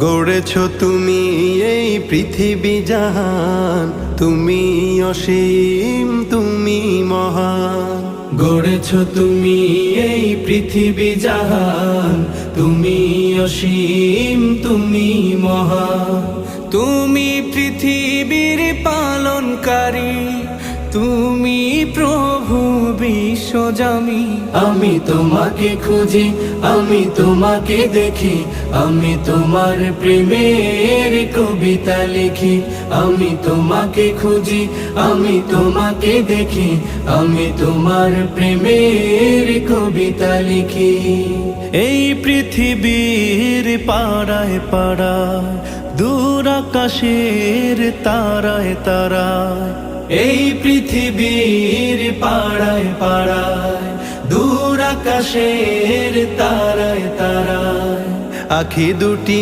গড়েছ তুমি এই পৃথিবী জাহান, তুমি অসীম তুমি মহান। গড়েছ তুমি এই পৃথিবী জাহান, তুমি অসীম তুমি মহান। তুমি পৃথিবীর পালনকারী, তুমি প্রভু বিশ্বজামি। আমি তোমাকে খুঁজি, আমি তোমাকে দেখি, আমি তোমার প্রেমের কবিতা লিখি। আমি তোমাকে খুঁজি, আমি তোমাকে দেখি, আমি তোমার প্রেমের কবিতা লিখি। এই পৃথিবীর পাড়ায় পাড়ায়, দূর আকাশের তারায় তারায়, এই পৃথিবীর পাড়ায় পাড়ায়, দূর আকাশের তারায় তারায়, আখি দুটি